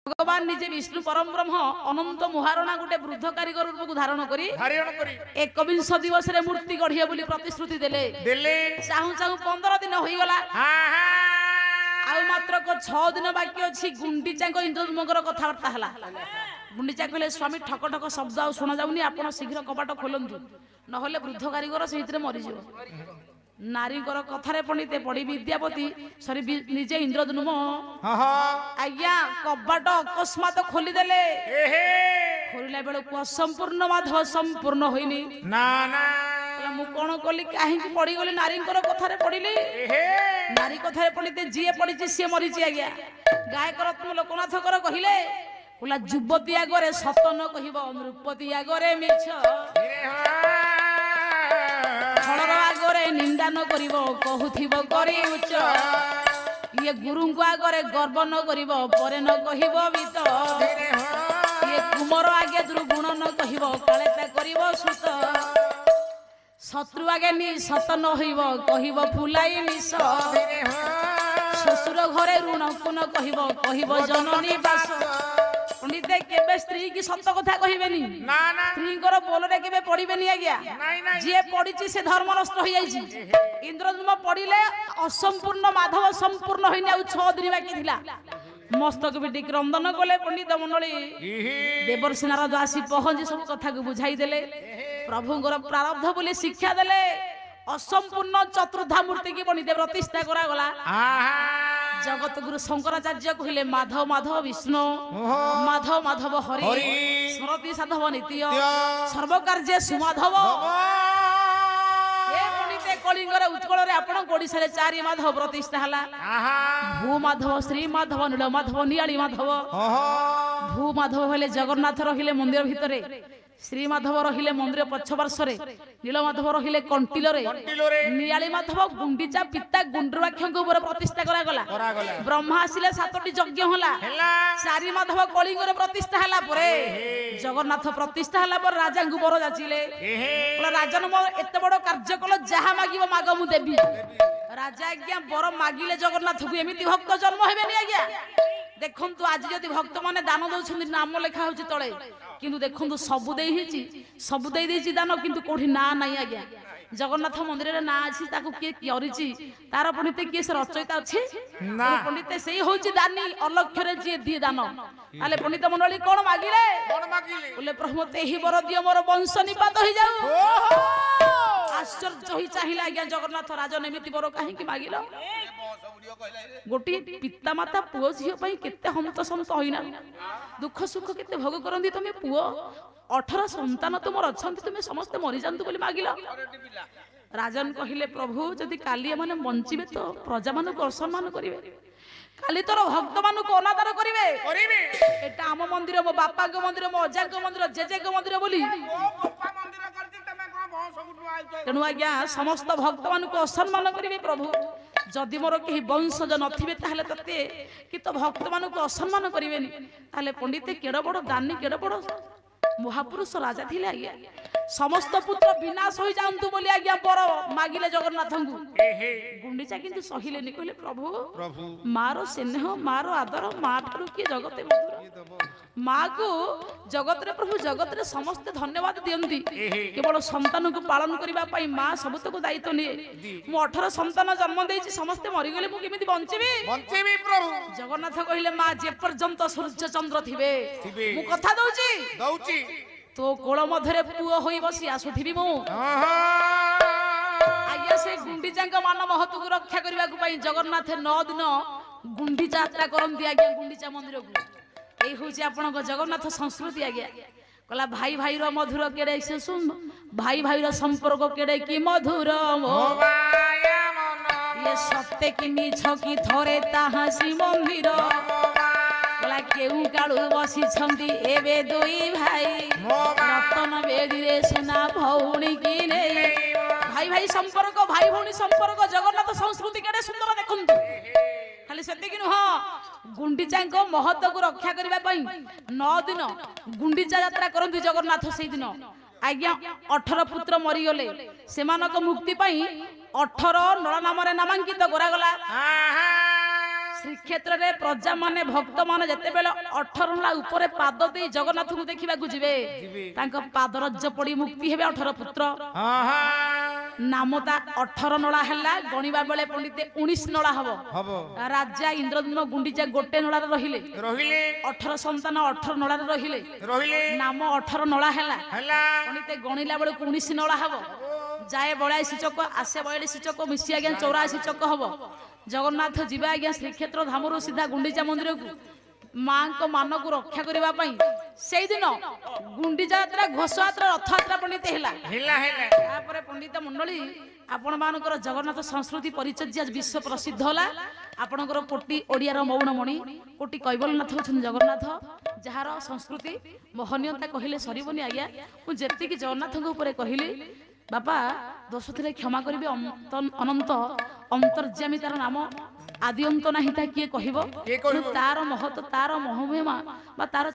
भगवान निजे विष्णु परम ब्रह्म अनंत महारणा गोटे वृद्ध कारीगर रूप धारण करी 21 दिवस रे मूर्ति गढ़िए बोली प्रतिश्रुति देले चाहू चाहू 15 दिन होई गला आउ मात्र को 6 दिन बाकी अछि गुंडीचा इंद्रद्युम्न कथावार्ता हला गुंडीचा कहले स्वामी ठक ठक शब्द आ सुना जाउनी आपण शीघ्र कपाट खोलंतु नहले वृद्ध कारीगर सहित मरी जीव नारी कथारे पंडिते पड़ी विद्यापति सरी निजे इंद्रद्युम्न आज्ञा कबाट अकस्मात खोली देले खोलिला बेल को संपूर्ण माधव संपूर्ण होइनी ना ना मु कोन कली काहे की पड़ी गली नारी कथारे पड़िली नारी कथारे पंडिते जिए पड़ी सी मरी आज्ञा गायक रत्न लोकनाथ कर कहिले बोला युवती आगरे सत न कहब नृपति आगरे मिछ छलर आगरे निंदा न करिब कहूथिब करी उच्च ये गुरु को आगरे गर्व न करिब परे न कहिब वित ये कुमर आगे दुर्गुण न कहिब काले ता करिब सुत शत्रु आगे नि सत न होइब कहिब फुलाई निस ससुर घरे ऋण को न कहिब कहिब जननी बास पंडिते केबे स्त्री की सत कथा कहिबेनी ना ना स्त्री कर बोलरे केबे पड़िबेनी आज्ञा जे पड़िची से धर्म नष्ट होई जाईची इंद्रद्युम्न पड़िले असंपूर्ण माधव संपूर्ण होइने आ 6 दिन बाकी थिला मस्तक बिटी क्रंदन कले पंडित मंडली देवर्षि नारद आसी पहुंची सब कथा को बुझाई देले प्रभुଙ୍କର प्रारब्ध बोली शिक्षा देले असंपूर्ण चतुर्धा मूर्ति की पंडित प्रतिष्ठा करा गला जगत गुरु शंकराचार्य कहले माधव माधव विष्णु माधव माधव हरि स्मृति साधव नित्य सर्वकार्य सुमाधव ए पंडिते कलिंगर उत्कल रे आपण ओडिसा रे 4 माधव प्रतिष्ठा हला भू माधव श्री माधव नील माधव नियाली माधव भू माधव हेले जगन्नाथ रहिले मंदिर भितरे श्री माधव रहिले मंदिर पछ वर्षरे नील माधव रहिले कंटिल रे नियाली माधव गुंडीचा पिता गुंडराक्ष ऊपर प्रतिष्ठा करा गला ब्रह्मा आसिले 7टी यज्ञ होला 4 माधव कलिंग रे प्रतिष्ठा हला परे जगन्नाथ प्रतिष्ठा हला पर राजा को बर जाचिले बोला राजन मो एते बड़ कार्य कल जहा मागिबो माग मु देबी राजा आज्ञा बर मागिले जगन्नाथ को एमिति भक्त जन्म हेबेनी आज्ञा देखंतु आज जदि भक्त माने दान दउछन नाम लेखा होची तळे किंतु देखंतु सबु देई हिची सबु देई देची दान किंतु कोठी ना नाही आज्ञा जगन्नाथ मंदिर रे ना अछि ताकू के करिची तार पंडित के से रचयिता अछि ना पंडित सेही होची दानी अलक्ष्य रे जे दिए दान आले पंडित मंडली कोन मागिले बोले प्रभु तेही बर दियो मोर वंश निपात होई जाऊ आश्चर्य होई चाहिला आज्ञा जगन्नाथ राजन एमिति बर काहे की मागिलो गोटी पिता माता पुओ झियो पई केते हमत संत होइना दुख सुख केते भोग करंदी तमे पुओ 18 संतान तुमर अछंती तुमे समस्त मरि जानतु बोली मागिला राजन कहिले प्रभु जदि काली माने बंचिबे तो प्रजा मानु को सम्मान करिवे काली तोर भक्त मानु को अनादर करिवे एटा हम मंदिर मो बापा को मंदिर मो अजा को मंदिर जेजे को मंदिर बोली तेणु आज्ञा समस्त भक्त मानु को असम्मान करिवे प्रभु जदि मोर कहीं वंशज नथिबे ताहले तते कि तो भक्त मानु को असम्मान करिवेनी ताहले पंडित केड़ बड़ दानी केड़ बड़ महापुरुष राजा थिले आज्ञा समस्त पुत्र विनाश होई जांतु बोली आज्ञा बर मागिले जगन्नाथ को गुंडीचा किंतु सहिलेनी कहले प्रभु मारो स्नेह मारो आदर मा ठारू की जगते मधुर माँ को जगत रे प्रभु जगत रे समस्त धन्यवाद दियंती केवल संतान को पालन करबा पई माँ सबतक दायित्व निए मु 18 संतान जन्म देछि समस्त मरि गेले मु केमिति बंचिबी प्रभु जगन्नाथ कहिले माँ जे पर्यंत सूर्य चंद्र थिबे मु कथा दउची तो कोल मधरे पुओ होई बसी आसुथिबी मु आज्ञा से गुंडीचांक मान महत्व को रक्षा करबा को पई जगन्नाथ 9 दिन गुंडीचा यात्रा करंती आज्ञा गुंडीचा मंदिर को एई होची आपन को जगन्नाथ संस्कृति आज्ञा कला भाई भाई रो मधुर केडे से सुन भाई भाई रो संपर्क केडे की मधुर मो ये सत्य की मिछ की थरे ताहा श्री मंदिर कला केउ काळू बसी छंदी एबे दुई भाई रतन बेदी रे सुना भौणी की ने भाई भाई संपर्क भाई भौणी संपर्क जगन्नाथ संस्कृति केडे सुंदर देखंतु खाली सेति कि नुह गुंडीचा महत्व को रक्षा करने 9 दिन गुंडीचा यात्रा करती जगन्नाथ से दिन आज्ञा 18 पुत्र मरीगले से मुक्ति 18 नल नाम नामांकित करागला श्रीक्षेत्र रे प्रजा माने भक्त माने जते बेले 18 नळा ऊपर पाद दे जगन्नाथ को देखिबा को जिवे तांका पादरज पड़ी मुक्ति हेबे 18 पुत्र नामता 18 नळा हला गणिबा बेले पंडित 19 नळा हबो राजा इंद्रद्युम्न गुंडीचा गोटे नळा रहिले 18 संतान 18 नळा रहिले नाम 18 नळा हला पंडित गणिला बेले 19 नळा हबो जाए 82 चक आसे 42 चक मिसी आज्ञा 84 चक हबो जगन्नाथ जीवा आज्ञा श्रीक्षेत्र धामरू सीधा गुंडीचा मंदिर को मां को मान को रक्षा करबा पई सेई दिन गुंडीचा यात्रा घोष यात्रा रथ यात्रा पंडित हेला तापर पंडित मंडली आपण मानकर जगन्नाथ संस्कृति परिचर्या विश्व प्रसिद्ध होला आपणकर कोटी ओडियार मौनमणि कोटी कैबलनाथ होछन जगन्नाथ जहार संस्कृति महनीयता कहिले सरीबनी आज्ञा मु जेति कि जगन्नाथ को ऊपर कहिले बापा दोष थे क्षमा करेंगे अनंत अंतर्जामी तार नाम आदि अंत नहीं किए कह तार महत्व तार महमहिमा तार